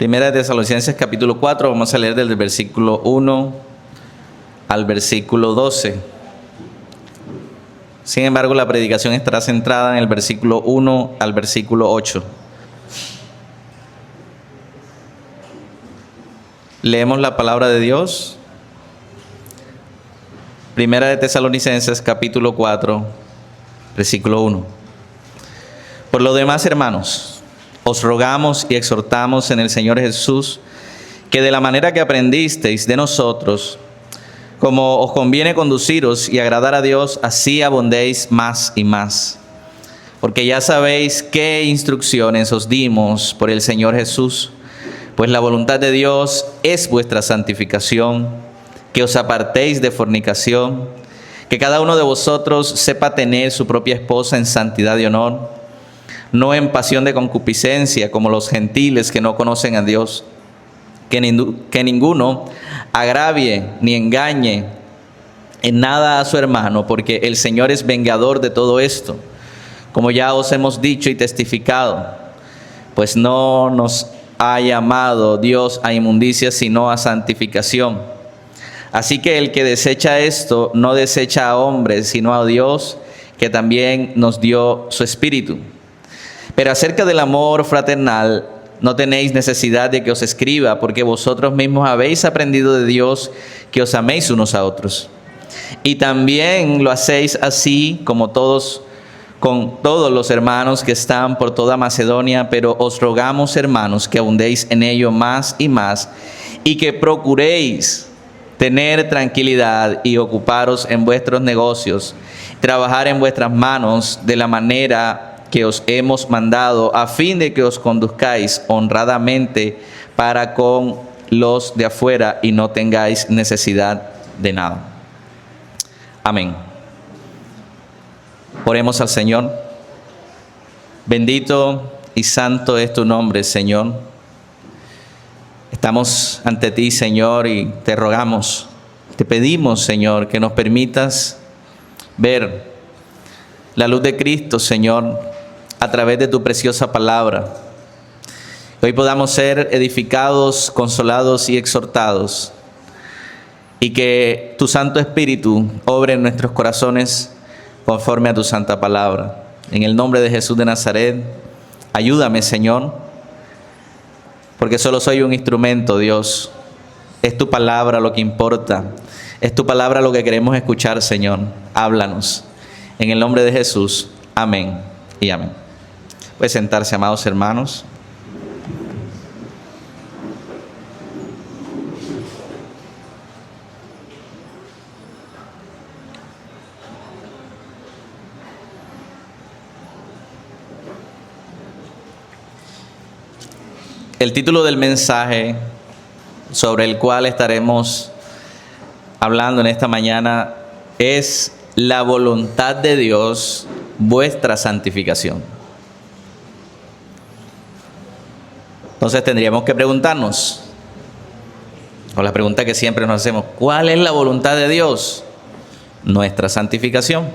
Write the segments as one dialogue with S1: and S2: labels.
S1: Primera de Tesalonicenses capítulo 4, vamos a leer del versículo 1 al versículo 12. Sin embargo, la predicación estará centrada en el versículo 1 al versículo 8. Leemos la palabra de Dios. Primera de Tesalonicenses capítulo 4, versículo 1. Por lo demás, hermanos, os rogamos y exhortamos en el Señor Jesús que de la manera que aprendisteis de nosotros, como os conviene conduciros y agradar a Dios, así abundéis más y más. Porque ya sabéis qué instrucciones os dimos por el Señor Jesús, pues la voluntad de Dios es vuestra santificación, que os apartéis de fornicación, que cada uno de vosotros sepa tener su propia esposa en santidad y honor, no en pasión de concupiscencia como los gentiles que no conocen a Dios, que ninguno agravie ni engañe en nada a su hermano, porque el Señor es vengador de todo esto, como ya os hemos dicho y testificado, pues no nos ha llamado Dios a inmundicia, sino a santificación. Así que el que desecha esto, no desecha a hombres, sino a Dios, que también nos dio su Espíritu. Pero acerca del amor fraternal, no tenéis necesidad de que os escriba, porque vosotros mismos habéis aprendido de Dios que os améis unos a otros. Y también lo hacéis así como todos, con todos los hermanos que están por toda Macedonia, pero os rogamos, hermanos, que abundéis en ello más y más, y que procuréis tener tranquilidad y ocuparos en vuestros negocios, trabajar en vuestras manos de la manera que os hemos mandado, a fin de que os conduzcáis honradamente para con los de afuera y no tengáis necesidad de nada. Amén. Oremos al Señor. Bendito y santo es tu nombre, Señor. Estamos ante ti, Señor, y te rogamos, te pedimos, Señor, que nos permitas ver la luz de Cristo, Señor, a través de tu preciosa palabra. Que hoy podamos ser edificados, consolados y exhortados, y que tu Santo Espíritu obre en nuestros corazones conforme a tu santa palabra. En el nombre de Jesús de Nazaret, ayúdame, Señor, porque solo soy un instrumento, Dios. Es tu palabra lo que importa. Es tu palabra lo que queremos escuchar, Señor. Háblanos. En el nombre de Jesús. Amén y amén. Pueden sentarse, amados hermanos. El título del mensaje sobre el cual estaremos hablando en esta mañana es La voluntad de Dios, vuestra santificación. Entonces tendríamos que preguntarnos, o la pregunta que siempre nos hacemos, ¿cuál es la voluntad de Dios? Nuestra santificación.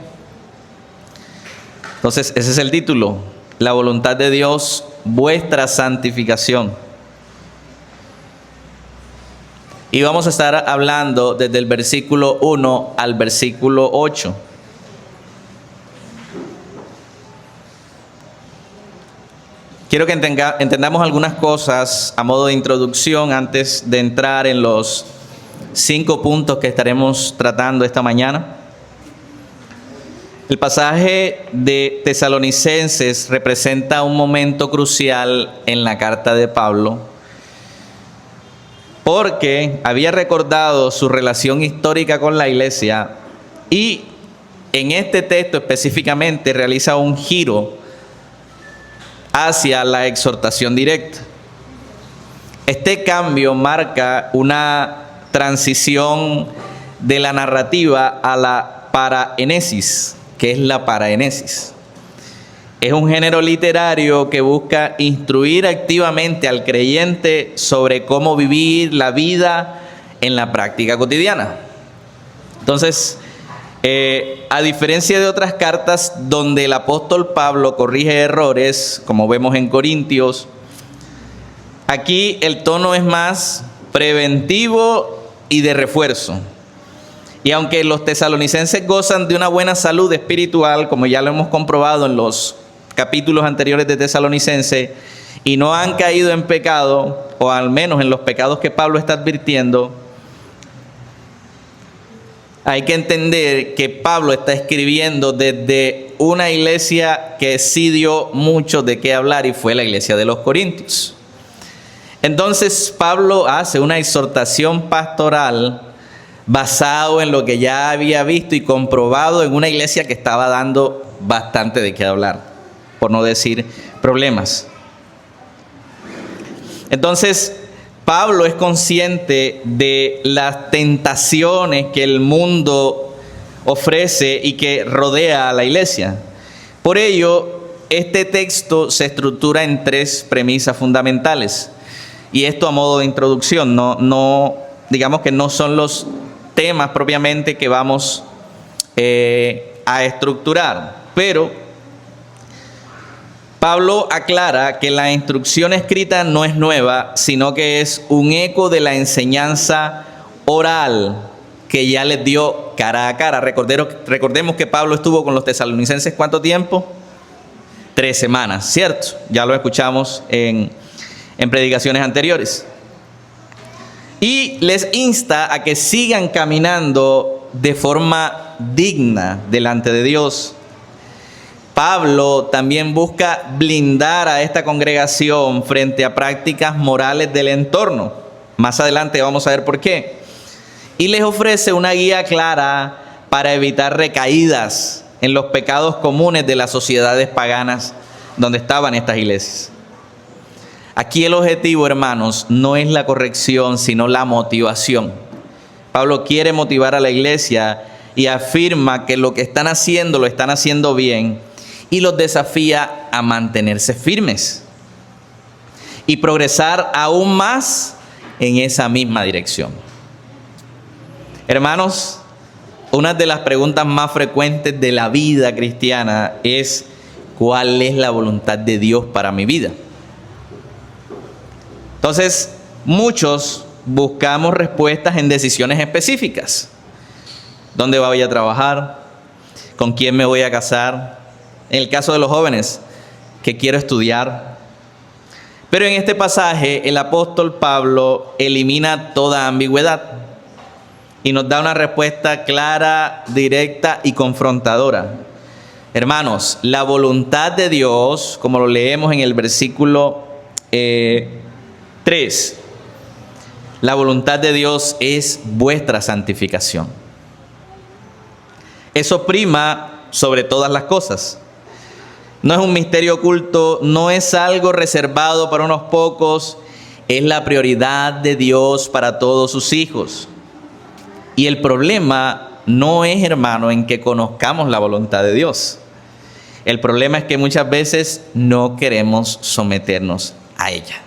S1: Entonces ese es el título, la voluntad de Dios, vuestra santificación. Y vamos a estar hablando desde el versículo 1 al versículo 8. Quiero que entendamos algunas cosas a modo de introducción antes de entrar en los 5 puntos que estaremos tratando esta mañana. El pasaje de Tesalonicenses representa un momento crucial en la carta de Pablo, porque había recordado su relación histórica con la iglesia y en este texto específicamente realiza un giro hacia la exhortación directa. Este cambio marca una transición de la narrativa a la paraenesis. ¿Qué es la paraenesis? Es un género literario que busca instruir activamente al creyente sobre cómo vivir la vida en la práctica cotidiana. Entonces, a diferencia de otras cartas donde el apóstol Pablo corrige errores, como vemos en Corintios, Aquí el tono es más preventivo y de refuerzo. Y aunque los tesalonicenses gozan de una buena salud espiritual, como ya lo hemos comprobado en los capítulos anteriores de Tesalonicenses, y no han caído en pecado, o al menos en los pecados que Pablo está advirtiendo, hay que entender que Pablo está escribiendo desde una iglesia que sí dio mucho de qué hablar, y fue la iglesia de los Corintios. Entonces Pablo hace una exhortación pastoral basado en lo que ya había visto y comprobado en una iglesia que estaba dando bastante de qué hablar, por no decir problemas. Entonces, Pablo es consciente de las tentaciones que el mundo ofrece y que rodea a la iglesia. Por ello, este texto se estructura en 3 premisas fundamentales. Y esto a modo de introducción, digamos que no son los temas propiamente que vamos a estructurar, pero Pablo aclara que la instrucción escrita no es nueva, sino que es un eco de la enseñanza oral que ya les dio cara a cara. Recordemos que Pablo estuvo con los tesalonicenses ¿cuánto tiempo? 3 semanas, ¿cierto? Ya lo escuchamos en predicaciones anteriores. Y les insta a que sigan caminando de forma digna delante de Dios. Pablo también busca blindar a esta congregación frente a prácticas morales del entorno. Más adelante vamos a ver por qué. Y les ofrece una guía clara para evitar recaídas en los pecados comunes de las sociedades paganas donde estaban estas iglesias. Aquí el objetivo, hermanos, no es la corrección, sino la motivación. Pablo quiere motivar a la iglesia y afirma que lo que están haciendo, lo están haciendo bien, y los desafía a mantenerse firmes y progresar aún más en esa misma dirección. Hermanos, una de las preguntas más frecuentes de la vida cristiana es: ¿cuál es la voluntad de Dios para mi vida? Entonces, muchos buscamos respuestas en decisiones específicas. ¿Dónde voy a trabajar? ¿Con quién me voy a casar? En el caso de los jóvenes, ¿qué quiero estudiar? Pero en este pasaje, el apóstol Pablo elimina toda ambigüedad y nos da una respuesta clara, directa y confrontadora. Hermanos, la voluntad de Dios, como lo leemos en el versículo 3, la voluntad de Dios es vuestra santificación. Eso prima sobre todas las cosas. No es un misterio oculto, no es algo reservado para unos pocos, es la prioridad de Dios para todos sus hijos. Y el problema no es, hermano, en que conozcamos la voluntad de Dios. El problema es que muchas veces no queremos someternos a ella.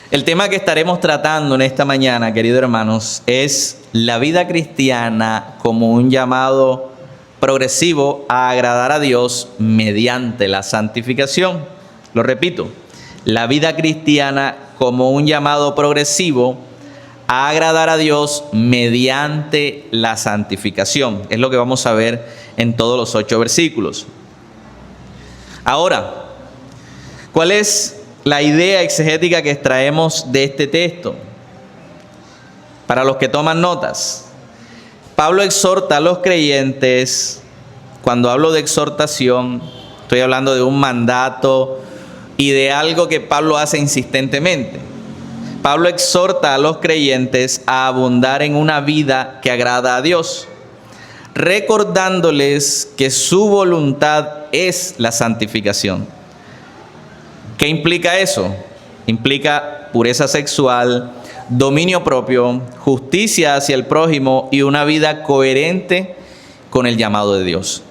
S1: El tema que estaremos tratando en esta mañana, queridos hermanos, es la vida cristiana como un llamado progresivo a agradar a Dios mediante la santificación. Lo repito, la vida cristiana como un llamado progresivo a agradar a Dios mediante la santificación. Es lo que vamos a ver en todos los 8 versículos. Ahora, ¿cuál es la idea exegética que extraemos de este texto? Para los que toman notas, Pablo exhorta a los creyentes. Cuando hablo de exhortación, estoy hablando de un mandato y de algo que Pablo hace insistentemente. Pablo exhorta a los creyentes a abundar en una vida que agrada a Dios, recordándoles que su voluntad es la santificación. ¿Qué implica eso? Implica pureza sexual, dominio propio, justicia hacia el prójimo y una vida coherente con el llamado de Dios.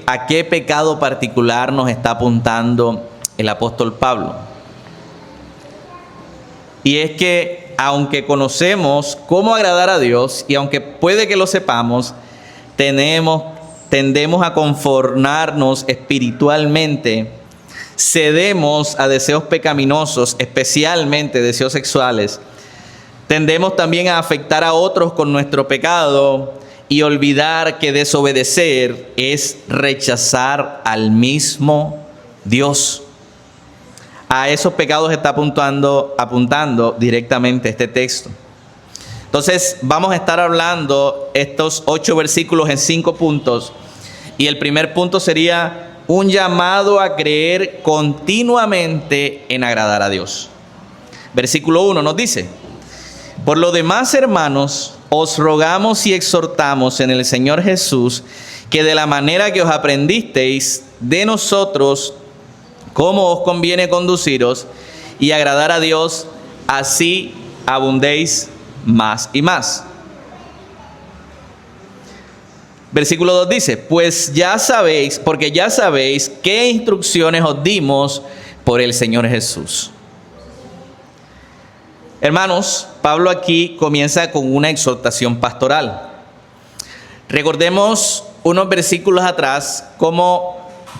S1: ¿A qué pecado particular nos está apuntando el apóstol Pablo? Y es que aunque conocemos cómo agradar a Dios y aunque puede que lo sepamos, tenemos tendemos a conformarnos espiritualmente, cedemos a deseos pecaminosos, especialmente deseos sexuales. Tendemos también a afectar a otros con nuestro pecado y olvidar que desobedecer es rechazar al mismo Dios. A esos pecados está apuntando directamente este texto. Entonces vamos a estar hablando estos 8 versículos en 5 puntos. Y el primer punto sería un llamado a creer continuamente en agradar a Dios. Versículo 1 nos dice: por lo demás, hermanos, os rogamos y exhortamos en el Señor Jesús que de la manera que os aprendisteis de nosotros, cómo os conviene conduciros y agradar a Dios, así abundéis más y más. Versículo 2 dice: pues ya sabéis, porque ya sabéis qué instrucciones os dimos por el Señor Jesús. Hermanos, Pablo aquí comienza con una exhortación pastoral. Recordemos unos versículos atrás cómo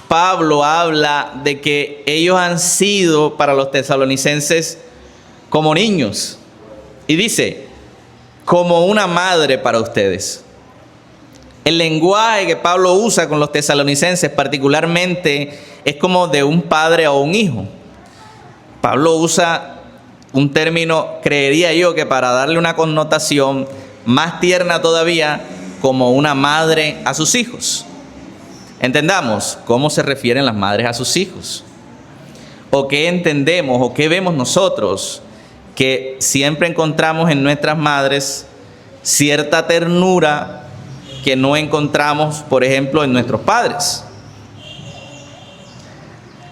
S1: Pablo habla de que ellos han sido para los tesalonicenses como niños. Y dice, como una madre para ustedes. El lenguaje que Pablo usa con los tesalonicenses particularmente es como de un padre o un hijo. Pablo usa un término, creería yo, que para darle una connotación más tierna todavía, como una madre a sus hijos. Entendamos cómo se refieren las madres a sus hijos. O qué entendemos o qué vemos nosotros, que siempre encontramos en nuestras madres cierta ternura que no encontramos, por ejemplo, en nuestros padres.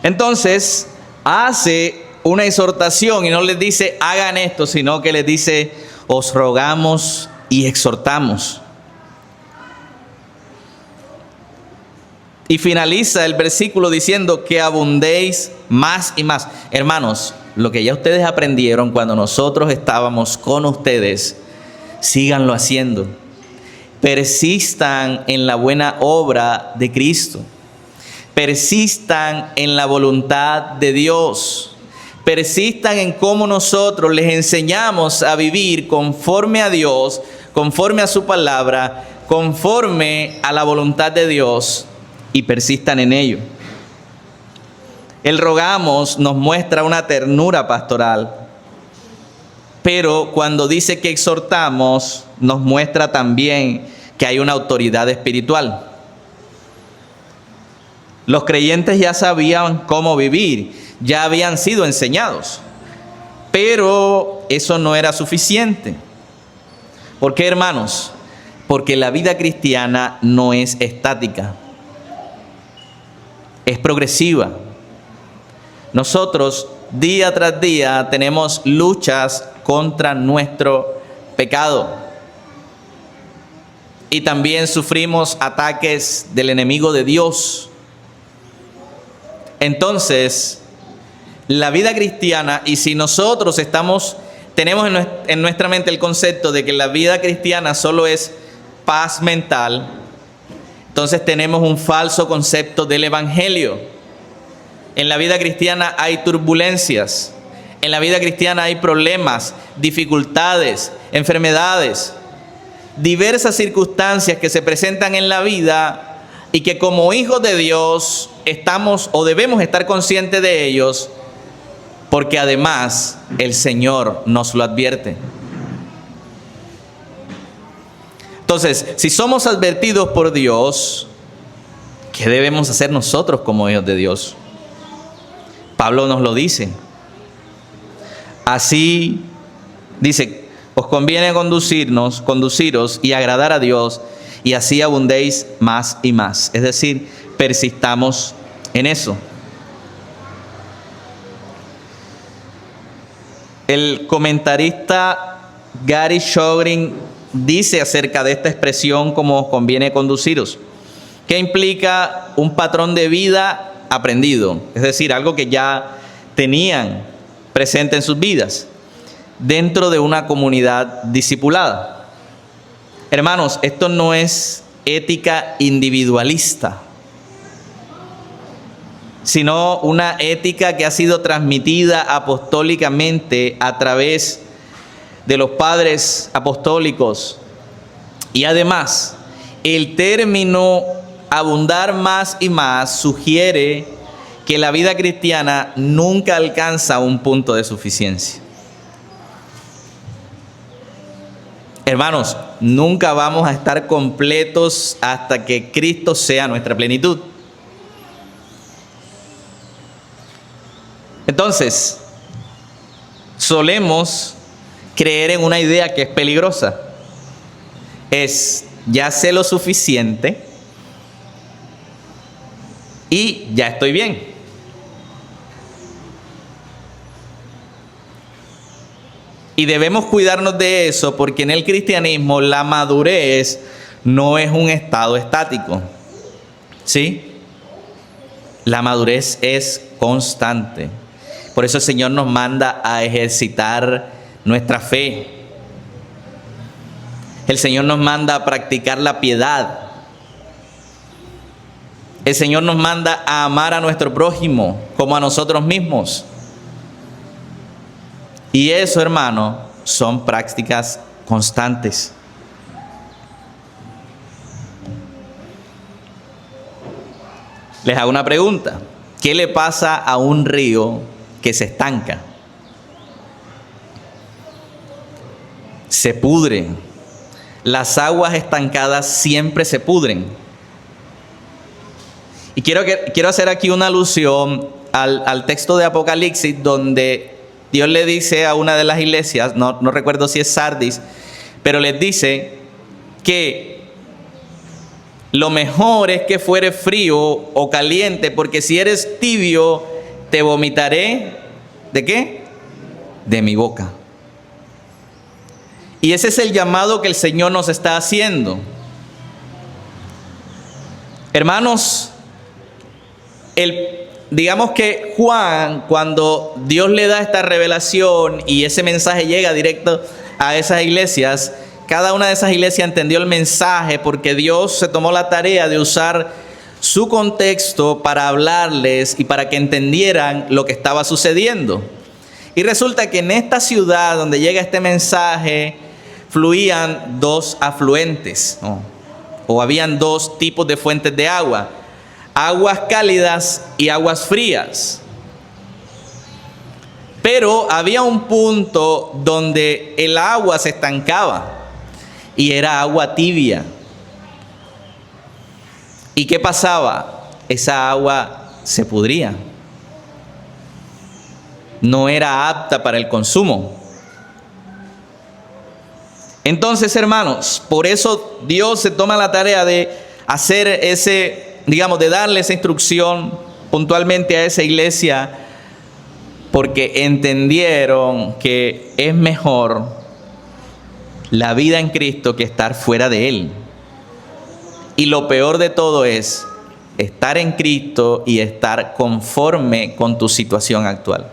S1: Entonces, hace una exhortación y no les dice hagan esto, sino que les dice os rogamos y exhortamos. Y finaliza el versículo diciendo que abundéis más y más. Hermanos, lo que ya ustedes aprendieron cuando nosotros estábamos con ustedes, síganlo haciendo. Persistan en la buena obra de Cristo. Persistan en la voluntad de Dios. Persistan en cómo nosotros les enseñamos a vivir conforme a Dios, conforme a su palabra, conforme a la voluntad de Dios, y persistan en ello. El rogamos nos muestra una ternura pastoral, pero cuando dice que exhortamos, nos muestra también que hay una autoridad espiritual. Los creyentes ya sabían cómo vivir, ya habían sido enseñados, pero eso no era suficiente. ¿Por qué, hermanos? Porque la vida cristiana no es estática, es progresiva. Nosotros día tras día tenemos luchas contra nuestro pecado y también sufrimos ataques del enemigo de Dios. Entonces, la vida cristiana, y si nosotros tenemos en nuestra mente el concepto de que la vida cristiana solo es paz mental, entonces tenemos un falso concepto del evangelio. En la vida cristiana hay turbulencias, en la vida cristiana hay problemas, dificultades, enfermedades, diversas circunstancias que se presentan en la vida y que como hijos de Dios estamos o debemos estar conscientes de ellos, porque además el Señor nos lo advierte. Entonces, si somos advertidos por Dios, ¿qué debemos hacer nosotros como hijos de Dios? Pablo nos lo dice. Así dice, os conviene conduciros y agradar a Dios, y así abundéis más y más. Es decir, persistamos en eso. El comentarista Gary Shogren dice acerca de esta expresión como os conviene conduciros, que implica un patrón de vida aprendido, es decir, algo que ya tenían presente en sus vidas, dentro de una comunidad discipulada. Hermanos, esto no es ética individualista, sino una ética que ha sido transmitida apostólicamente a través de los padres apostólicos. Y además, el término abundar más y más sugiere que la vida cristiana nunca alcanza un punto de suficiencia. Hermanos, nunca vamos a estar completos hasta que Cristo sea nuestra plenitud. Entonces, solemos creer en una idea que es peligrosa. Es, ya sé lo suficiente y ya estoy bien. Y debemos cuidarnos de eso, porque en el cristianismo la madurez no es un estado estático. ¿Sí? La madurez es constante. Por eso el Señor nos manda a ejercitar nuestra fe. El Señor nos manda a practicar la piedad. El Señor nos manda a amar a nuestro prójimo como a nosotros mismos. Y eso, hermano, son prácticas constantes. Les hago una pregunta. ¿Qué le pasa a un río que se estanca? Se pudre. Las aguas estancadas siempre se pudren. Y quiero hacer aquí una alusión al texto de Apocalipsis, donde Dios le dice a una de las iglesias, no recuerdo si es Sardis, pero les dice que lo mejor es que fuere frío o caliente, porque si eres tibio, te vomitaré, ¿de qué? De mi boca. Y ese es el llamado que el Señor nos está haciendo. Hermanos, digamos que Juan, cuando Dios le da esta revelación y ese mensaje llega directo a esas iglesias, cada una de esas iglesias entendió el mensaje porque Dios se tomó la tarea de usar su contexto para hablarles y para que entendieran lo que estaba sucediendo. Y resulta que en esta ciudad donde llega este mensaje fluían dos afluentes, o habían dos tipos de fuentes de agua. Aguas cálidas y aguas frías. Pero había un punto donde el agua se estancaba y era agua tibia. ¿Y qué pasaba? Esa agua se pudría. No era apta para el consumo. Entonces, hermanos, por eso Dios se toma la tarea de hacer de darle esa instrucción puntualmente a esa iglesia, porque entendieron que es mejor la vida en Cristo que estar fuera de Él. Y lo peor de todo es estar en Cristo y estar conforme con tu situación actual.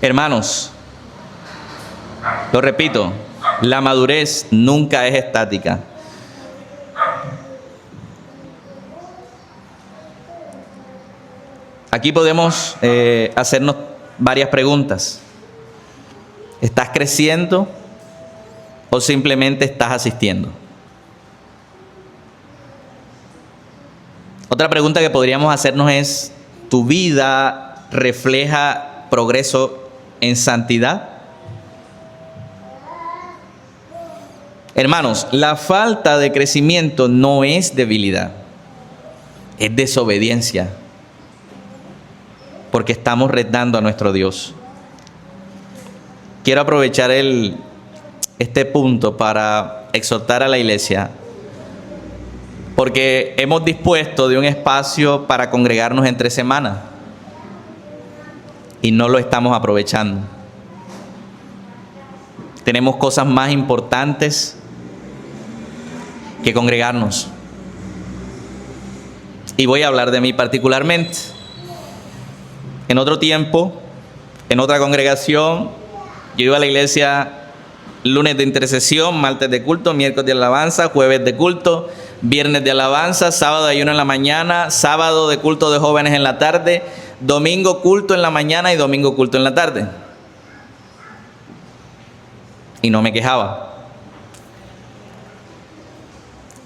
S1: Hermanos, lo repito, la madurez nunca es estática. Aquí podemos hacernos varias preguntas. ¿Estás creciendo o simplemente estás asistiendo? Otra pregunta que podríamos hacernos es, ¿tu vida refleja progreso en santidad? Hermanos, la falta de crecimiento no es debilidad, es desobediencia, porque estamos retando a nuestro Dios. Quiero aprovechar este punto para exhortar a la iglesia, porque hemos dispuesto de un espacio para congregarnos entre semanas y no lo estamos aprovechando. Tenemos cosas más importantes que congregarnos. Y voy a hablar de mí particularmente. En otro tiempo, en otra congregación, Yo iba a la iglesia lunes de intercesión, martes de culto, miércoles de alabanza, jueves de culto, viernes de alabanza, sábado de ayuno en la mañana, sábado de culto de jóvenes en la tarde, domingo culto en la mañana y domingo culto en la tarde. Y no me quejaba.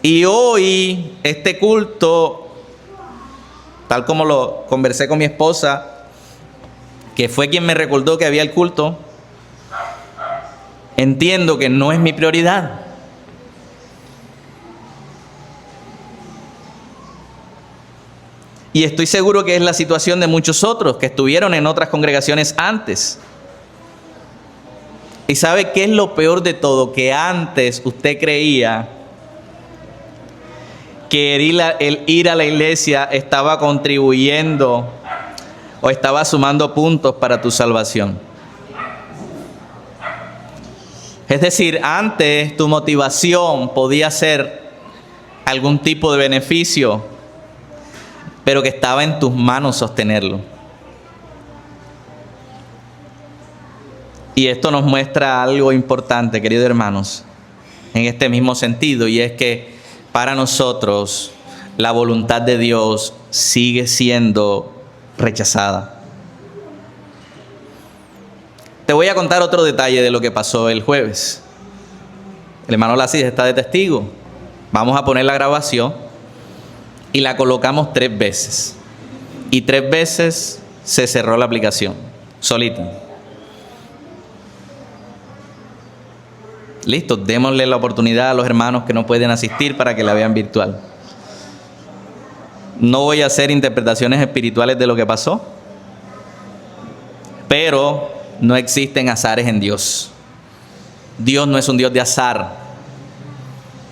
S1: Y hoy este culto, tal como lo conversé con mi esposa, que fue quien me recordó que había el culto, entiendo que no es mi prioridad. Y estoy seguro que es la situación de muchos otros que estuvieron en otras congregaciones antes. ¿Y sabe qué es lo peor de todo? Que antes usted creía que el ir a la iglesia estaba contribuyendo o estaba sumando puntos para tu salvación. Es decir, antes tu motivación podía ser algún tipo de beneficio, pero que estaba en tus manos sostenerlo. Y esto nos muestra algo importante, queridos hermanos, en este mismo sentido, y es que para nosotros la voluntad de Dios sigue siendo rechazada. Te voy a contar otro detalle de lo que pasó el jueves. El hermano Lacis está de testigo. Vamos a poner la grabación y la colocamos 3 veces. Y 3 veces se cerró la aplicación, solita. Listo, démosle la oportunidad a los hermanos que no pueden asistir para que la vean virtual. No voy a hacer interpretaciones espirituales de lo que pasó, pero no existen azares en Dios. Dios no es un Dios de azar.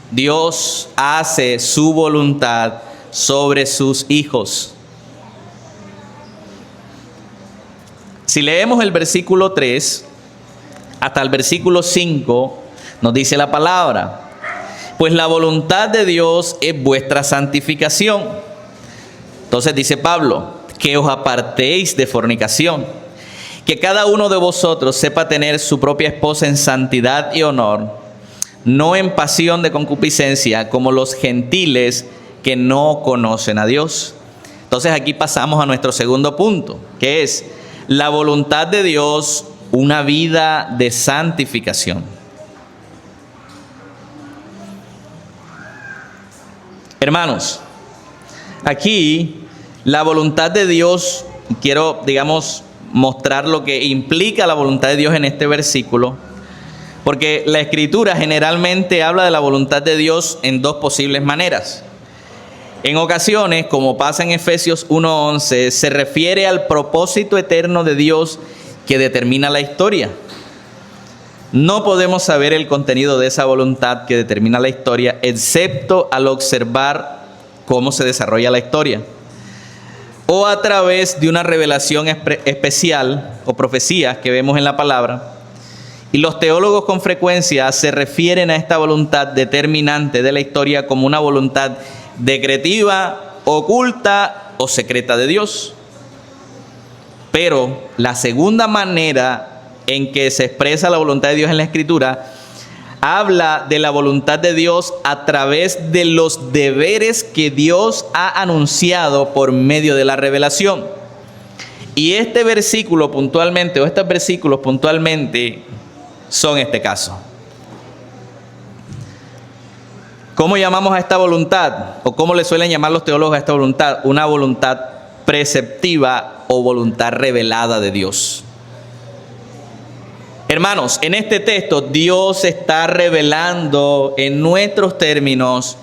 S1: Dios hace su voluntad sobre sus hijos. Si leemos el versículo 3 hasta el versículo 5, nos dice la palabra: pues la voluntad de Dios es vuestra santificación. Entonces dice Pablo, que os apartéis de fornicación, que cada uno de vosotros sepa tener su propia esposa en santidad y honor, no en pasión de concupiscencia, como los gentiles que no conocen a Dios. Entonces aquí pasamos a nuestro segundo punto, que es la voluntad de Dios, una vida de santificación. Hermanos, aquí la voluntad de Dios, quiero, mostrar lo que implica la voluntad de Dios en este versículo, porque la Escritura generalmente habla de la voluntad de Dios en 2 posibles maneras. En ocasiones, como pasa en Efesios 1:11, se refiere al propósito eterno de Dios que determina la historia. No podemos saber el contenido de esa voluntad que determina la historia, excepto al observar cómo se desarrolla la historia, o a través de una revelación especial o profecías que vemos en la palabra. Y los teólogos con frecuencia se refieren a esta voluntad determinante de la historia como una voluntad decretiva, oculta o secreta de Dios. Pero la segunda manera en que se expresa la voluntad de Dios en la Escritura habla de la voluntad de Dios a través de los deberes que Dios ha anunciado por medio de la revelación. Y este versículo puntualmente, o estos versículos puntualmente, son este caso. ¿Cómo llamamos a esta voluntad? ¿O cómo le suelen llamar los teólogos a esta voluntad? Una voluntad preceptiva o voluntad revelada de Dios. Hermanos, en este texto Dios está revelando en nuestros términos,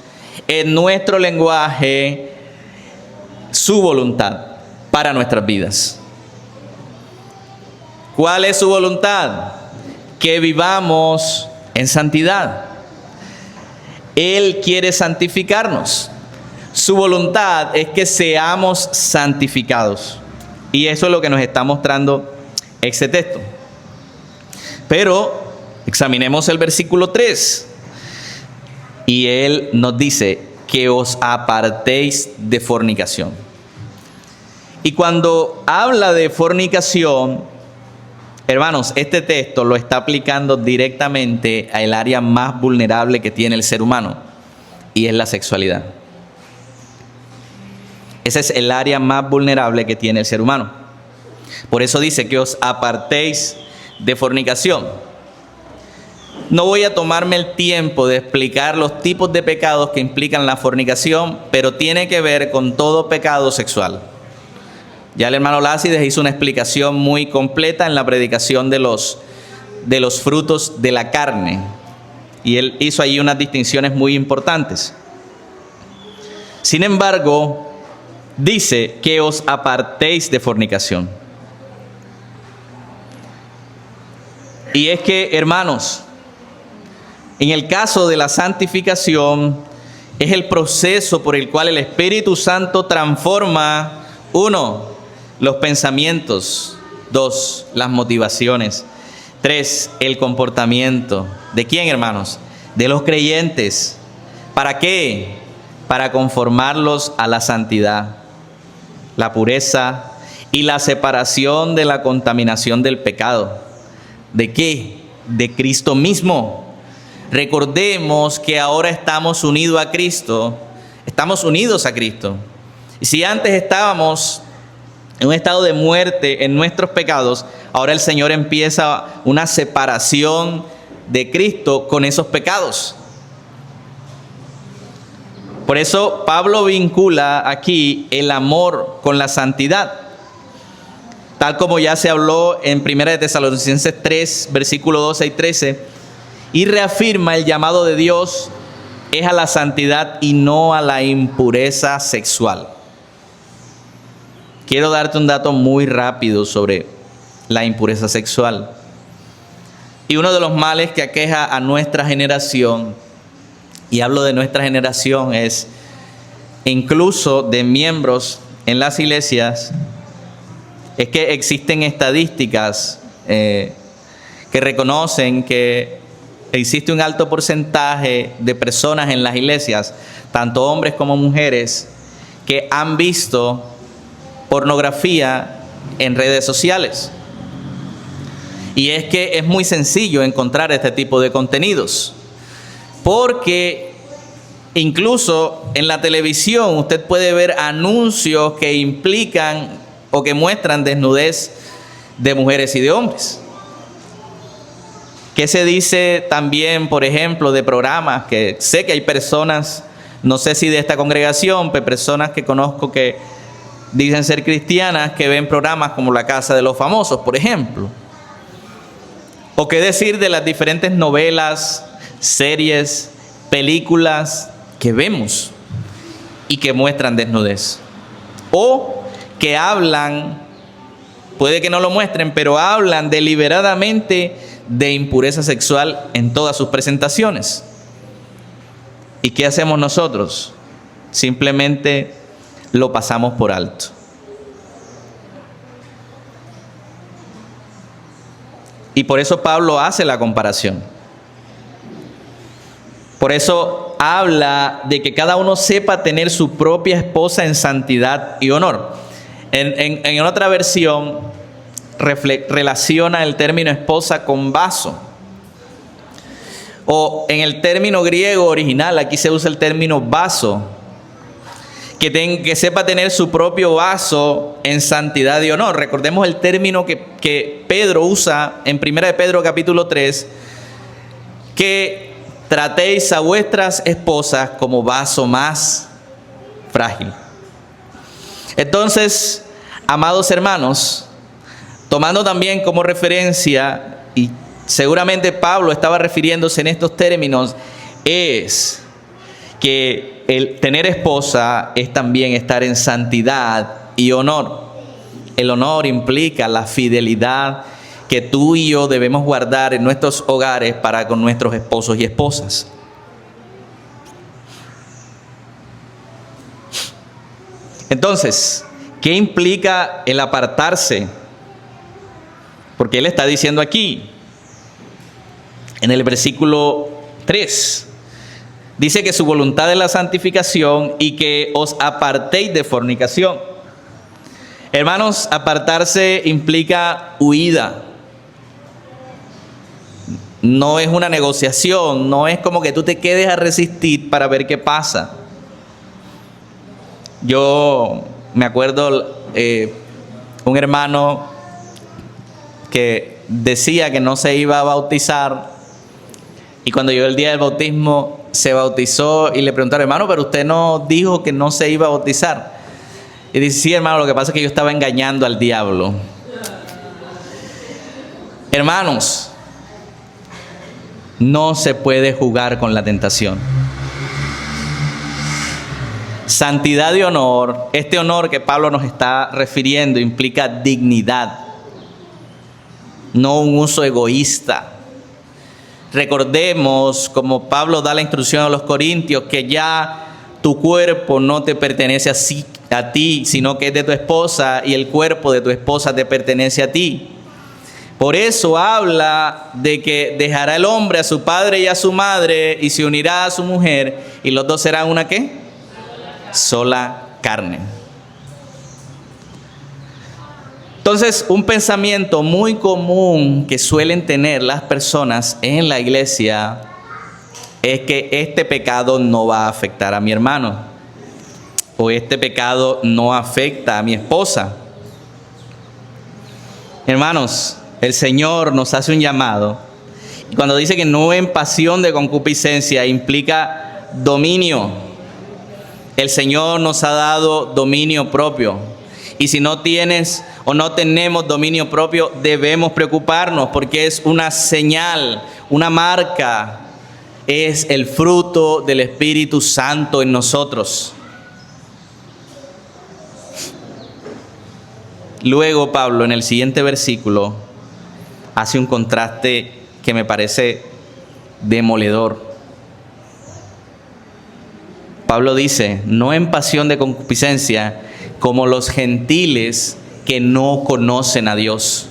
S1: en nuestro lenguaje, su voluntad para nuestras vidas. ¿Cuál es su voluntad? Que vivamos en santidad. Él quiere santificarnos. Su voluntad es que seamos santificados. Y eso es lo que nos está mostrando este texto. Pero examinemos el versículo 3. Y él nos dice que os apartéis de fornicación. Y cuando habla de fornicación, Hermanos, este texto lo está aplicando directamente al área más vulnerable que tiene el ser humano, y es la sexualidad. Ese es el área más vulnerable que tiene el ser humano. Por eso dice que os apartéis de fornicación. No voy a tomarme el tiempo de explicar los tipos de pecados que implican la fornicación, pero tiene que ver con todo pecado sexual. Ya el hermano Lácides hizo una explicación muy completa en la predicación de los frutos de la carne. Y él hizo ahí unas distinciones muy importantes. Sin embargo, dice que os apartéis de fornicación. Y es que, hermanos, en el caso de la santificación, es el proceso por el cual el Espíritu Santo transforma, 1, los pensamientos, 2, las motivaciones, 3, el comportamiento. ¿De quién, hermanos? De los creyentes. ¿Para qué? Para conformarlos a la santidad, la pureza y la separación de la contaminación del pecado. ¿De qué? De Cristo mismo. Recordemos que ahora estamos unidos a Cristo. Estamos unidos a Cristo. Y si antes estábamos en un estado de muerte en nuestros pecados, ahora el Señor empieza una separación de Cristo con esos pecados. Por eso Pablo vincula aquí el amor con la santidad, tal como ya se habló en 1 de Tesalonicenses 3, versículos 12 y 13, y reafirma el llamado de Dios es a la santidad y no a la impureza sexual. Quiero darte un dato muy rápido sobre la impureza sexual. Y uno de los males que aqueja a nuestra generación, y hablo de nuestra generación, es incluso de miembros en las iglesias, es que existen estadísticas que reconocen que existe un alto porcentaje de personas en las iglesias, tanto hombres como mujeres, que han visto pornografía en redes sociales. Y es que es muy sencillo encontrar este tipo de contenidos, porque incluso en la televisión usted puede ver anuncios que implican o que muestran desnudez de mujeres y de hombres. ¿Qué se dice también, por ejemplo, de programas que sé que hay personas, no sé si de esta congregación, pero personas que conozco que dicen ser cristianas, que ven programas como La Casa de los Famosos, por ejemplo? ¿O qué decir de las diferentes novelas, series, películas que vemos y que muestran desnudez? O que hablan, puede que no lo muestren, pero hablan deliberadamente de impureza sexual en todas sus presentaciones. ¿Y qué hacemos nosotros? Simplemente lo pasamos por alto. Y por eso Pablo hace la comparación. Por eso habla de que cada uno sepa tener su propia esposa en santidad y honor. En otra versión relaciona el término esposa con vaso. O en el término griego original, aquí se usa el término vaso. Que sepa tener su propio vaso en santidad y honor. Recordemos el término que Pedro usa en 1 de Pedro capítulo 3, que tratéis a vuestras esposas como vaso más frágil. Entonces, amados hermanos, tomando también como referencia, y seguramente Pablo estaba refiriéndose en estos términos, es que el tener esposa es también estar en santidad y honor. El honor implica la fidelidad que tú y yo debemos guardar en nuestros hogares para con nuestros esposos y esposas. Entonces, ¿qué implica el apartarse? Porque él está diciendo aquí, en el versículo 3, dice que su voluntad es la santificación y que os apartéis de fornicación. Hermanos, apartarse implica huida, No es una negociación, no es como que tú te quedes a resistir para ver qué pasa. Yo me acuerdo un hermano que decía que no se iba a bautizar, y cuando llegó el día del bautismo se bautizó y le preguntaron: hermano, pero usted no dijo que no se iba a bautizar. Y dice: sí, hermano, lo que pasa es que yo estaba engañando al diablo. Hermanos, no se puede jugar con la tentación. Santidad y honor, este honor que Pablo nos está refiriendo, implica dignidad, no un uso egoísta. Recordemos, como Pablo da la instrucción a los corintios, que ya tu cuerpo no te pertenece a ti, sino que es de tu esposa, y el cuerpo de tu esposa te pertenece a ti. Por eso habla de que dejará el hombre a su padre y a su madre y se unirá a su mujer, y los dos serán ¿una qué? Sola carne. Entonces, un pensamiento muy común que suelen tener las personas en la iglesia es que este pecado no va a afectar a mi hermano, o este pecado no afecta a mi esposa. Hermanos, el Señor nos hace un llamado, y cuando dice que no en pasión de concupiscencia, implica dominio. El Señor nos ha dado dominio propio, y si no tienes o no tenemos dominio propio, debemos preocuparnos, porque es una señal, una marca, es el fruto del Espíritu Santo en nosotros. Luego Pablo, en el siguiente versículo, hace un contraste que me parece demoledor. Pablo dice: no en pasión de concupiscencia, como los gentiles que no conocen a Dios.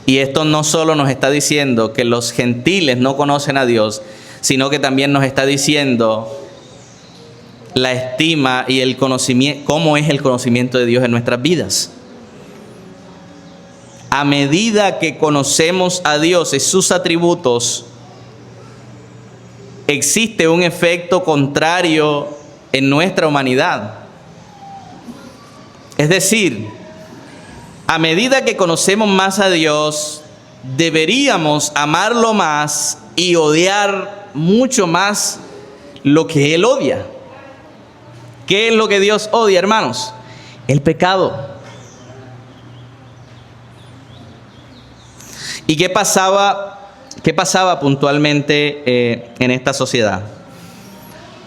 S1: Y esto no solo nos está diciendo que los gentiles no conocen a Dios, sino que también nos está diciendo la estima y el conocimiento, cómo es el conocimiento de Dios en nuestras vidas. A medida que conocemos a Dios y sus atributos, existe un efecto contrario en nuestra humanidad. Es decir, a medida que conocemos más a Dios, deberíamos amarlo más y odiar mucho más lo que Él odia. ¿Qué es lo que Dios odia, hermanos? El pecado. ¿Y qué pasaba puntualmente en esta sociedad?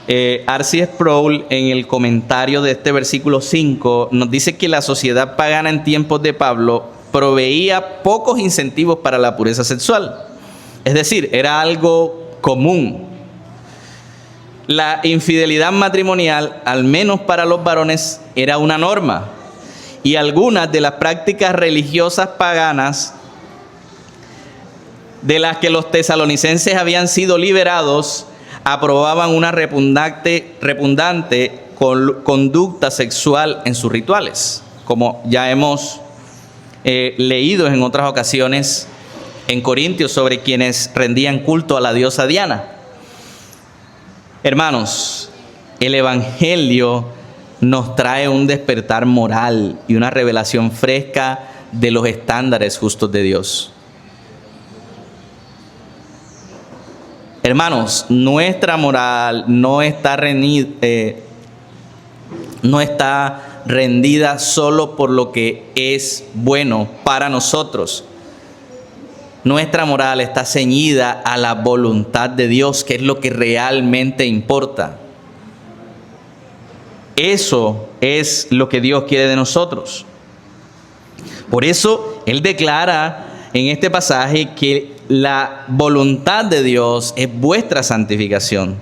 S1: R.C. Sproul, en el comentario de este versículo 5, nos dice que la sociedad pagana en tiempos de Pablo proveía pocos incentivos para la pureza sexual. Es decir, era algo común. La infidelidad matrimonial, al menos para los varones, era una norma. Y algunas de las prácticas religiosas paganas de las que los tesalonicenses habían sido liberados, aprobaban una repugnante conducta sexual en sus rituales, como ya hemos leído en otras ocasiones en Corintios sobre quienes rendían culto a la diosa Diana. Hermanos, el Evangelio nos trae un despertar moral y una revelación fresca de los estándares justos de Dios. Hermanos, nuestra moral no está rendida solo por lo que es bueno para nosotros. Nuestra moral está ceñida a la voluntad de Dios, que es lo que realmente importa. Eso es lo que Dios quiere de nosotros. Por eso Él declara en este pasaje que la voluntad de Dios es vuestra santificación.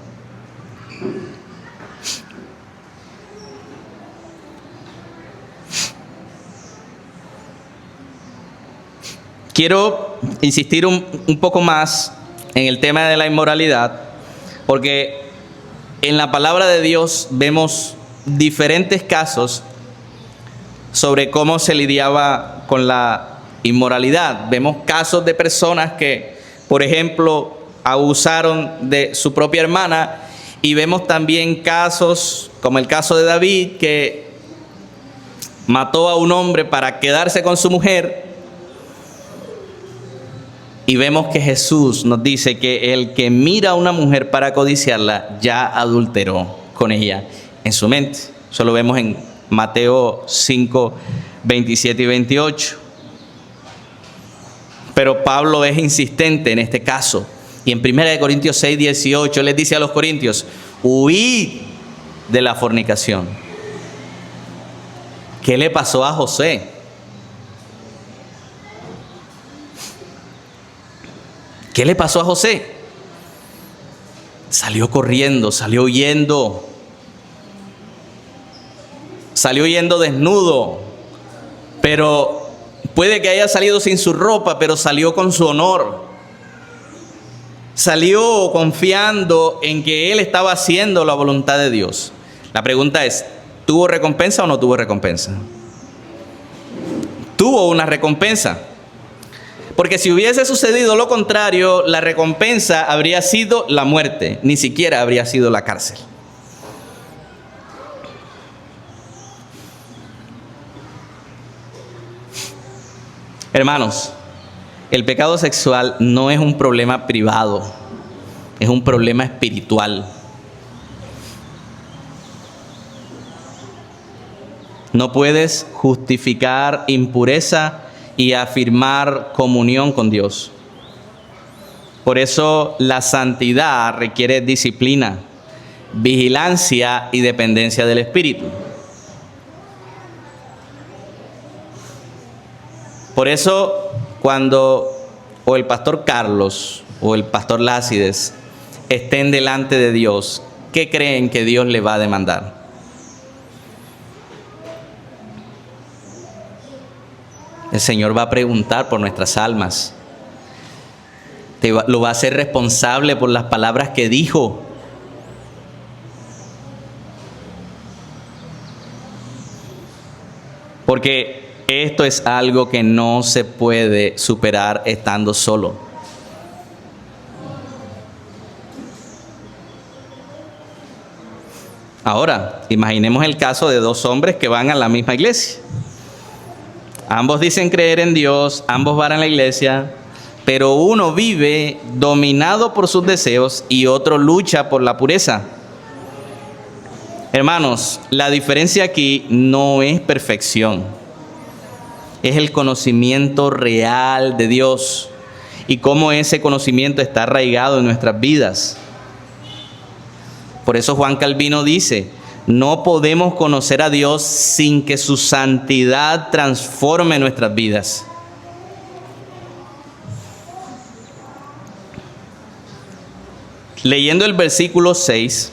S1: Quiero insistir un poco más en el tema de la inmoralidad, porque en la palabra de Dios vemos diferentes casos sobre cómo se lidiaba con la inmoralidad. Vemos casos de personas que, por ejemplo, abusaron de su propia hermana, y vemos también casos como el caso de David, que mató a un hombre para quedarse con su mujer. Y vemos que Jesús nos dice que el que mira a una mujer para codiciarla ya adulteró con ella en su mente. Eso lo vemos en Mateo 5, 27 y 28. Pero Pablo es insistente en este caso. Y en 1 Corintios 6, 18 les dice a los corintios: huid de la fornicación. ¿Qué le pasó a José? ¿Qué le pasó a José? Salió corriendo, salió huyendo. Salió huyendo desnudo. Pero puede que haya salido sin su ropa, pero salió con su honor. Salió confiando en que él estaba haciendo la voluntad de Dios. La pregunta es, ¿tuvo recompensa o no tuvo recompensa? Tuvo una recompensa. Porque si hubiese sucedido lo contrario, la recompensa habría sido la muerte, ni siquiera habría sido la cárcel. Hermanos, el pecado sexual no es un problema privado, es un problema espiritual. No puedes justificar impureza y afirmar comunión con Dios. Por eso la santidad requiere disciplina, vigilancia y dependencia del Espíritu. Por eso cuando o el pastor Carlos o el pastor Lácides estén delante de Dios, ¿qué creen que Dios le va a demandar? El Señor va a preguntar por nuestras almas. Lo va a hacer responsable por las palabras que dijo. Porque esto es algo que no se puede superar estando solo. Ahora, imaginemos el caso de dos hombres que van a la misma iglesia. Ambos dicen creer en Dios, ambos van a la iglesia, pero uno vive dominado por sus deseos y otro lucha por la pureza. Hermanos, la diferencia aquí no es perfección, es el conocimiento real de Dios y cómo ese conocimiento está arraigado en nuestras vidas. Por eso Juan Calvino dice: no podemos conocer a Dios sin que su santidad transforme nuestras vidas. Leyendo el versículo 6,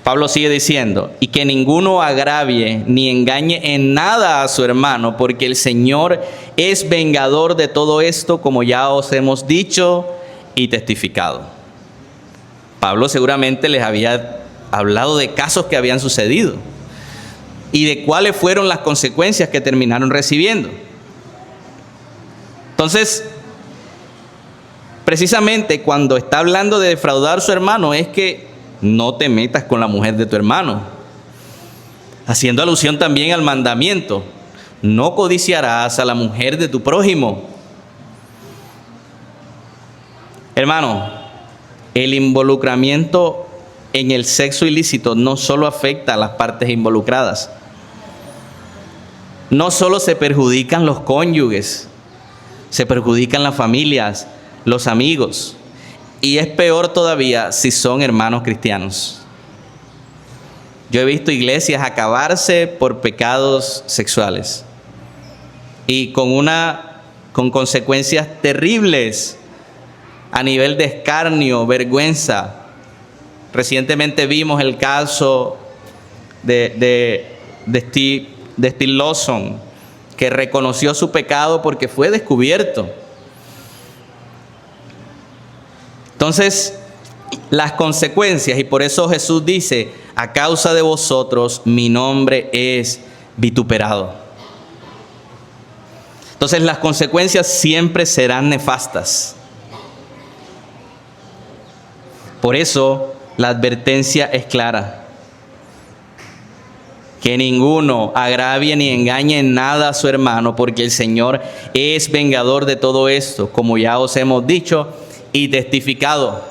S1: Pablo sigue diciendo: y que ninguno agravie ni engañe en nada a su hermano, porque el Señor es vengador de todo esto, como ya os hemos dicho y testificado. Pablo seguramente les había hablado de casos que habían sucedido y de cuáles fueron las consecuencias que terminaron recibiendo. Entonces, precisamente cuando está hablando de defraudar a su hermano, es que no te metas con la mujer de tu hermano, haciendo alusión también al mandamiento: no codiciarás a la mujer de tu prójimo. Hermano, el involucramiento en el sexo ilícito no solo afecta a las partes involucradas. No solo se perjudican los cónyuges, se perjudican las familias, los amigos, y es peor todavía si son hermanos cristianos. Yo he visto iglesias acabarse por pecados sexuales y con consecuencias terribles a nivel de escarnio, vergüenza. Recientemente vimos el caso de Steve Lawson, que reconoció su pecado porque fue descubierto. Entonces, las consecuencias, y por eso Jesús dice: a causa de vosotros mi nombre es vituperado. Entonces las consecuencias siempre serán nefastas. Por eso la advertencia es clara. Que ninguno agravie ni engañe en nada a su hermano, porque el Señor es vengador de todo esto, como ya os hemos dicho y testificado.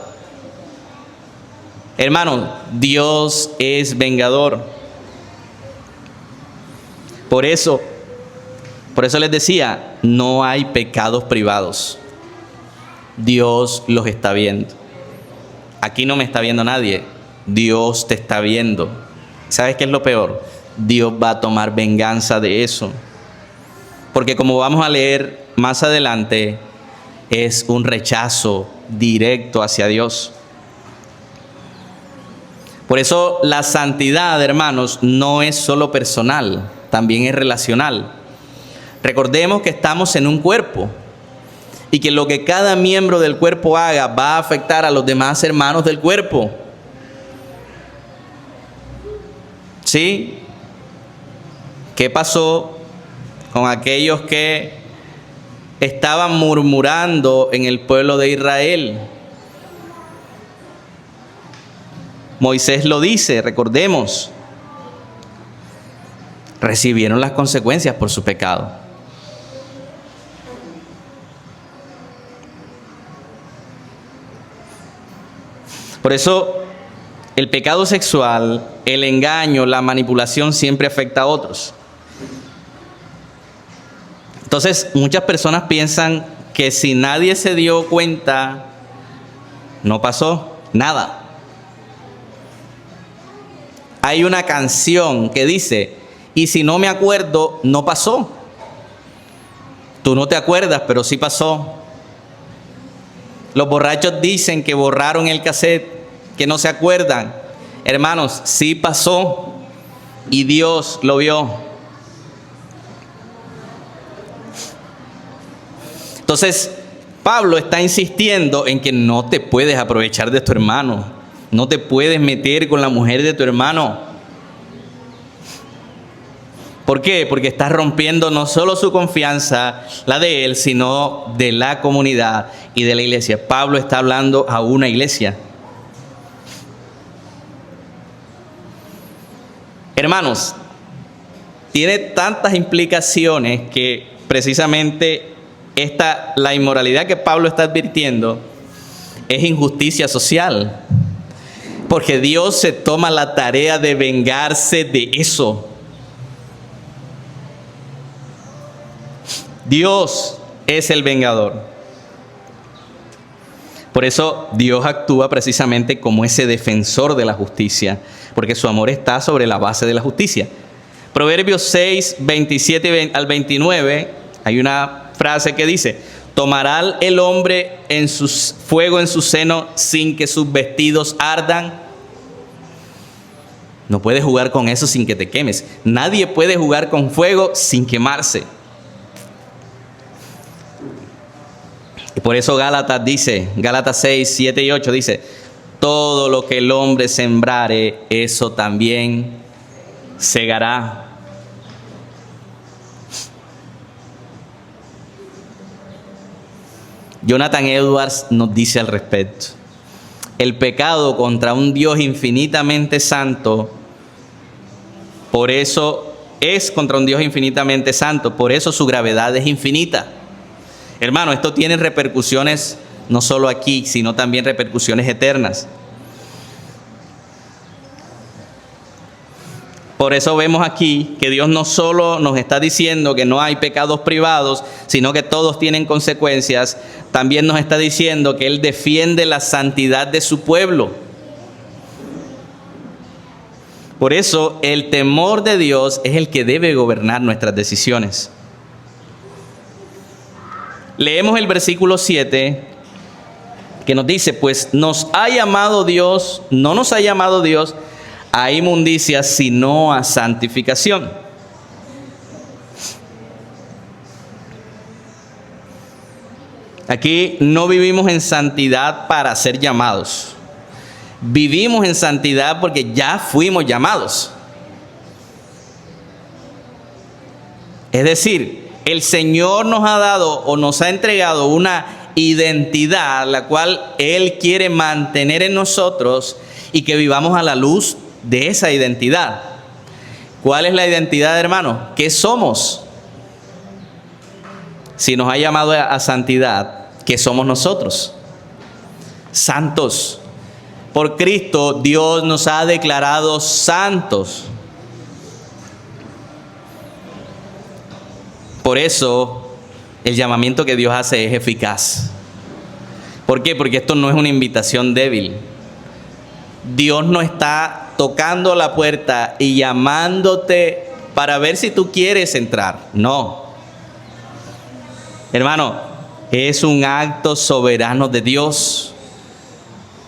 S1: Hermanos, Dios es vengador. Por eso les decía, no hay pecados privados. Dios los está viendo. Aquí no me está viendo nadie, Dios te está viendo. ¿Sabes qué es lo peor? Dios va a tomar venganza de eso. Porque como vamos a leer más adelante, es un rechazo directo hacia Dios. Por eso la santidad, hermanos, no es solo personal, también es relacional. Recordemos que estamos en un cuerpo y que lo que cada miembro del cuerpo haga va a afectar a los demás hermanos del cuerpo. ¿Sí? ¿Qué pasó con aquellos que estaban murmurando en el pueblo de Israel? Moisés lo dice, recordemos. Recibieron las consecuencias por su pecado. Por eso, el pecado sexual, el engaño, la manipulación siempre afecta a otros. Entonces, muchas personas piensan que si nadie se dio cuenta, no pasó nada. Hay una canción que dice, y si no me acuerdo, no pasó. Tú no te acuerdas, pero sí pasó. Los borrachos dicen que borraron el cassette, que no se acuerdan. Hermanos, sí pasó y Dios lo vio. Entonces, Pablo está insistiendo en que no te puedes aprovechar de tu hermano. No te puedes meter con la mujer de tu hermano. ¿Por qué? Porque estás rompiendo no solo su confianza, la de él, sino de la comunidad y de la iglesia. Pablo está hablando a una iglesia. Hermanos, tiene tantas implicaciones que precisamente la inmoralidad que Pablo está advirtiendo es injusticia social. Porque Dios se toma la tarea de vengarse de eso. Dios es el vengador. Por eso Dios actúa precisamente como ese defensor de la justicia, porque su amor está sobre la base de la justicia. Proverbios 6, 27 al 29, hay una frase que dice, ¿tomará el hombre fuego en su seno sin que sus vestidos ardan? No puedes jugar con eso sin que te quemes. Nadie puede jugar con fuego sin quemarse. Y por eso Gálatas 6, 7 y 8 dice, todo lo que el hombre sembrare, eso también segará. Jonathan Edwards nos dice al respecto, el pecado contra un Dios infinitamente santo, por eso es contra un Dios infinitamente santo, por eso su gravedad es infinita. Hermano, esto tiene repercusiones no solo aquí, sino también repercusiones eternas. Por eso vemos aquí que Dios no solo nos está diciendo que no hay pecados privados, sino que todos tienen consecuencias. También nos está diciendo que Él defiende la santidad de su pueblo. Por eso el temor de Dios es el que debe gobernar nuestras decisiones. Leemos el versículo 7 que nos dice, pues nos ha llamado Dios, no nos ha llamado Dios a inmundicia, sino a santificación. Aquí no vivimos en santidad para ser llamados. Vivimos en santidad porque ya fuimos llamados. Es decir, el Señor nos ha dado o nos ha entregado una identidad, la cual Él quiere mantener en nosotros y que vivamos a la luz de esa identidad. ¿Cuál es la identidad, hermano? ¿Qué somos? Si nos ha llamado a santidad, ¿qué somos nosotros? Santos. Por Cristo, Dios nos ha declarado santos. Por eso, el llamamiento que Dios hace es eficaz. ¿Por qué? Porque esto no es una invitación débil. Dios no está tocando la puerta y llamándote para ver si tú quieres entrar. No. Hermano, es un acto soberano de Dios.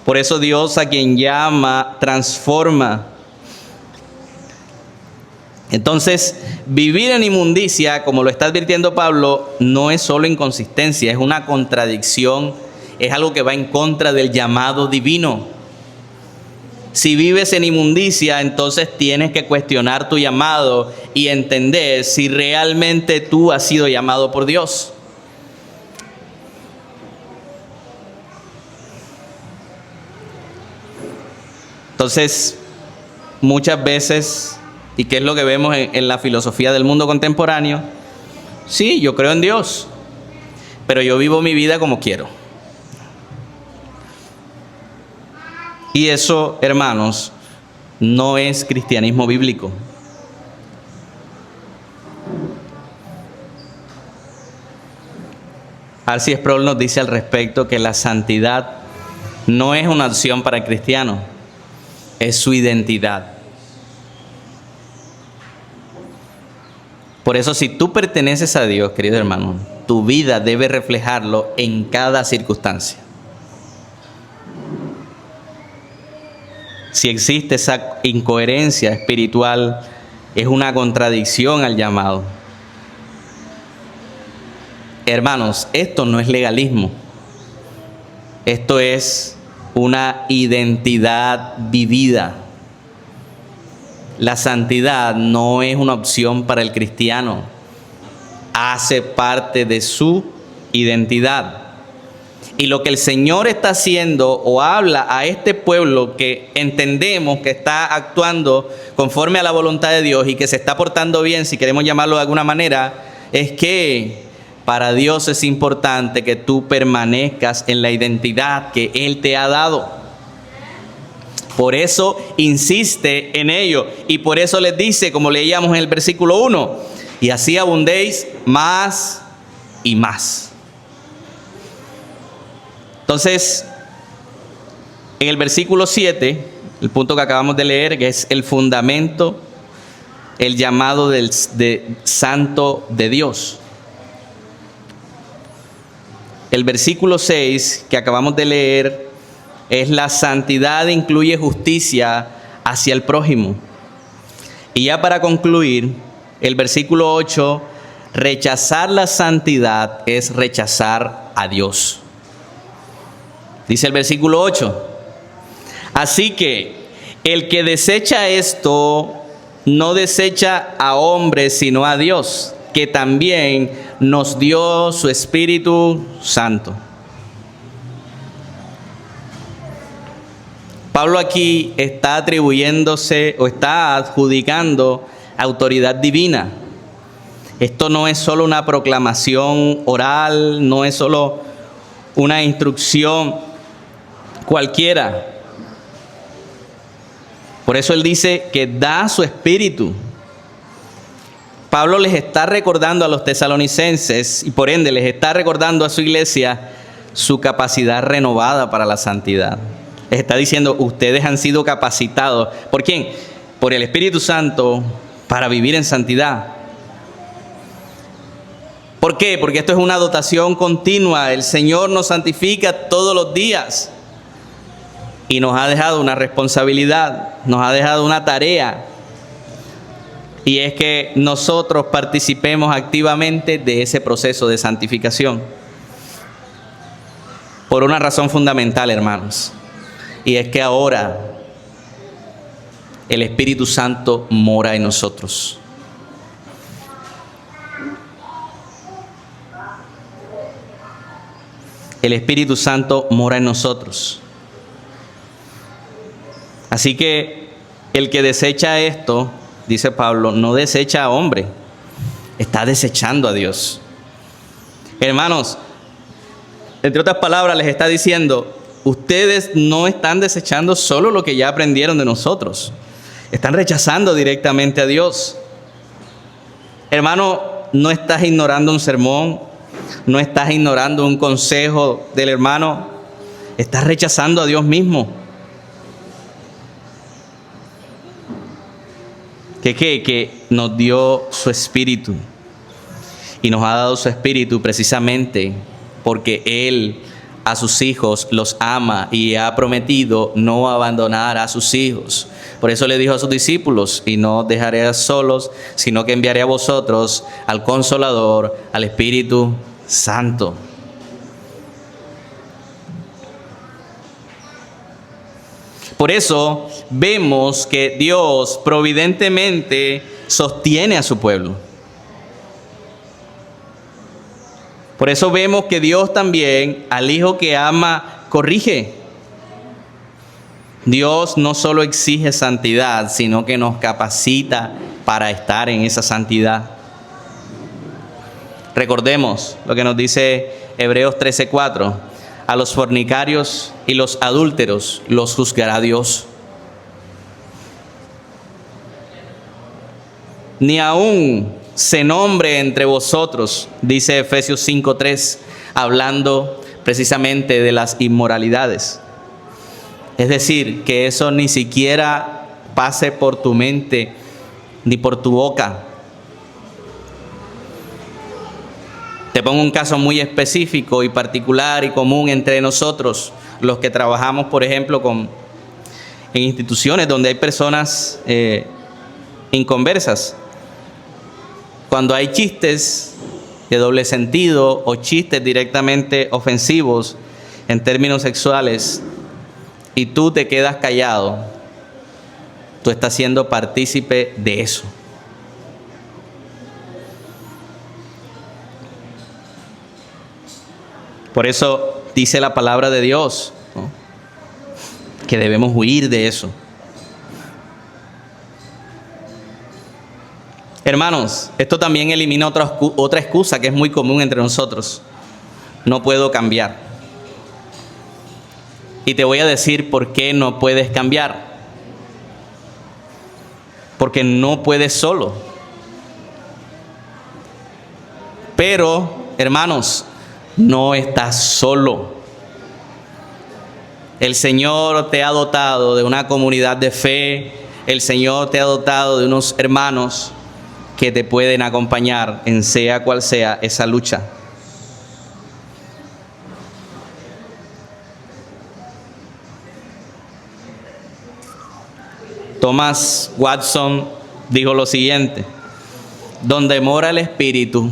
S1: Por eso Dios, a quien llama, transforma. Entonces, vivir en inmundicia, como lo está advirtiendo Pablo, no es solo inconsistencia, es una contradicción, es algo que va en contra del llamado divino. Si vives en inmundicia, entonces tienes que cuestionar tu llamado y entender si realmente tú has sido llamado por Dios. Entonces, muchas veces, ¿y qué es lo que vemos en la filosofía del mundo contemporáneo? Sí, yo creo en Dios, pero yo vivo mi vida como quiero. Y eso, hermanos, no es cristianismo bíblico. R.C. Sproul nos dice al respecto que la santidad no es una opción para el cristiano, es su identidad. Por eso, si tú perteneces a Dios, querido hermano, tu vida debe reflejarlo en cada circunstancia. Si existe esa incoherencia espiritual, es una contradicción al llamado. Hermanos, esto no es legalismo. Esto es una identidad vivida. La santidad no es una opción para el cristiano. Hace parte de su identidad. Y lo que el Señor está haciendo o habla a este pueblo que entendemos que está actuando conforme a la voluntad de Dios y que se está portando bien, si queremos llamarlo de alguna manera, es que para Dios es importante que tú permanezcas en la identidad que Él te ha dado. Por eso insiste en ello y por eso les dice, como leíamos en el versículo 1, y así abundéis más y más. Entonces, en el versículo 7, el punto que acabamos de leer, que es el fundamento, el llamado de santo de Dios. El versículo 6 que acabamos de leer es la santidad incluye justicia hacia el prójimo. Y ya para concluir, el versículo 8, rechazar la santidad es rechazar a Dios. Dice el versículo 8, así que el que desecha esto no desecha a hombres sino a Dios, que también nos dio su Espíritu Santo. Pablo aquí está atribuyéndose o está adjudicando autoridad divina. Esto no es solo una proclamación oral, no es solo una instrucción cualquiera. Por eso él dice que da su Espíritu. Pablo les está recordando a los tesalonicenses y por ende les está recordando a su iglesia su capacidad renovada para la santidad. Les está diciendo, ustedes han sido capacitados. ¿Por quién? Por el Espíritu Santo para vivir en santidad. ¿Por qué? Porque esto es una dotación continua. El Señor nos santifica todos los días. Y nos ha dejado una responsabilidad, nos ha dejado una tarea. Y es que nosotros participemos activamente de ese proceso de santificación. Por una razón fundamental, hermanos. Y es que ahora el Espíritu Santo mora en nosotros. el Espíritu Santo mora en nosotros. Así que el que desecha esto, dice Pablo, no desecha a hombre, está desechando a Dios. Hermanos, entre otras palabras, les está diciendo, ustedes no están desechando solo lo que ya aprendieron de nosotros, están rechazando directamente a Dios. Hermano, no estás ignorando un sermón, no estás ignorando un consejo del hermano, estás rechazando a Dios mismo. Que nos dio su Espíritu y nos ha dado su Espíritu precisamente porque Él a sus hijos los ama y ha prometido no abandonar a sus hijos. Por eso le dijo a sus discípulos, y no os dejaré solos, sino que enviaré a vosotros al Consolador, al Espíritu Santo. Por eso vemos que Dios providentemente sostiene a su pueblo. Por eso vemos que Dios también al hijo que ama corrige. Dios no solo exige santidad, sino que nos capacita para estar en esa santidad. Recordemos lo que nos dice Hebreos 13:4. A los fornicarios y los adúlteros los juzgará Dios. Ni aún se nombre entre vosotros, dice Efesios 5:3, hablando precisamente de las inmoralidades. Es decir, que eso ni siquiera pase por tu mente ni por tu boca. Te pongo un caso muy específico y particular y común entre nosotros, los que trabajamos, por ejemplo, en instituciones donde hay personas inconversas. Cuando hay chistes de doble sentido o chistes directamente ofensivos en términos sexuales y tú te quedas callado, tú estás siendo partícipe de eso. Por eso dice la palabra de Dios, ¿no?, que debemos huir de eso. Hermanos, esto también elimina otra excusa que es muy común entre nosotros. No puedo cambiar. Y te voy a decir por qué no puedes cambiar. Porque no puedes solo. Pero, hermanos, no estás solo. El Señor te ha dotado de una comunidad de fe. El Señor te ha dotado de unos hermanos que te pueden acompañar en sea cual sea esa lucha. Thomas Watson dijo lo siguiente: donde mora el Espíritu,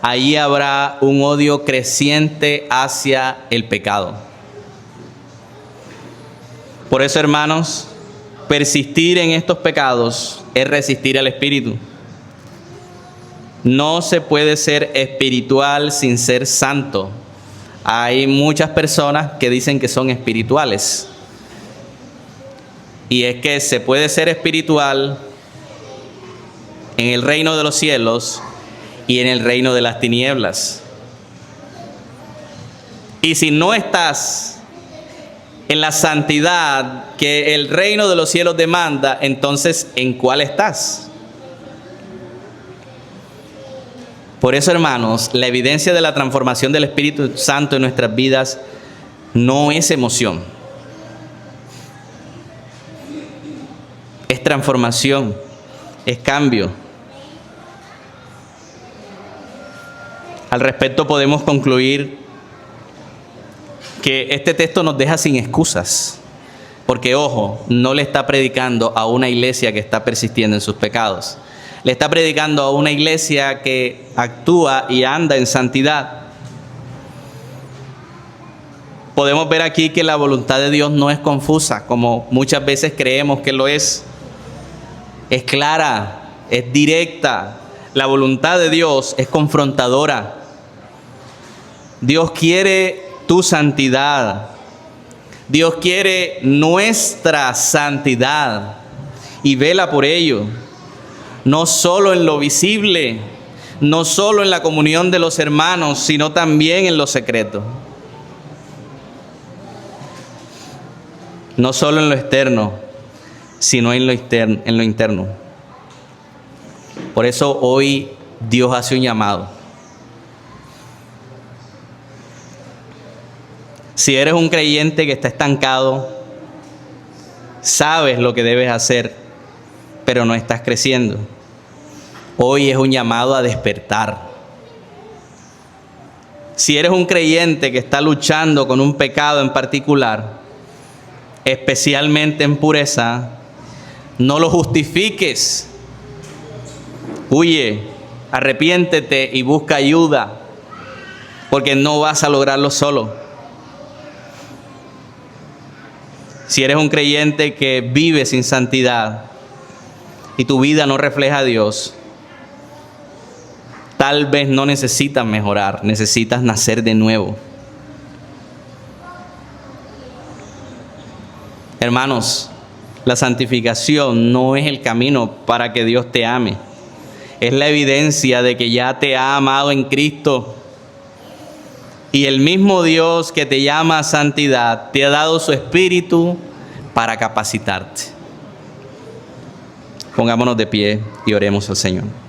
S1: allí habrá un odio creciente hacia el pecado. Por eso, hermanos, persistir en estos pecados es resistir al Espíritu. No se puede ser espiritual sin ser santo. Hay muchas personas que dicen que son espirituales. Y es que se puede ser espiritual en el reino de los cielos y en el reino de las tinieblas. Y si no estás en la santidad que el reino de los cielos demanda, entonces ¿en cuál estás? Por eso, hermanos, la evidencia de la transformación del Espíritu Santo en nuestras vidas no es emoción. Es transformación, es cambio. Al respecto podemos concluir que este texto nos deja sin excusas, porque ojo, no le está predicando a una iglesia que está persistiendo en sus pecados. Le está predicando a una iglesia que actúa y anda en santidad. Podemos ver aquí que la voluntad de Dios no es confusa, como muchas veces creemos que lo es. Es clara, es directa. La voluntad de Dios es confrontadora. Dios quiere tu santidad. Dios quiere nuestra santidad y vela por ello, no solo en lo visible, no solo en la comunión de los hermanos, sino también en lo secreto. No solo en lo externo, sino en lo interno. Por eso hoy Dios hace un llamado. Si eres un creyente que está estancado, sabes lo que debes hacer, pero no estás creciendo. Hoy es un llamado a despertar. Si eres un creyente que está luchando con un pecado en particular, especialmente en pureza, no lo justifiques. Huye, arrepiéntete y busca ayuda, porque no vas a lograrlo solo. Si eres un creyente que vive sin santidad y tu vida no refleja a Dios, tal vez no necesitas mejorar, necesitas nacer de nuevo. Hermanos, la santificación no es el camino para que Dios te ame. Es la evidencia de que ya te ha amado en Cristo. Y el mismo Dios que te llama a santidad te ha dado su Espíritu para capacitarte. Pongámonos de pie y oremos al Señor.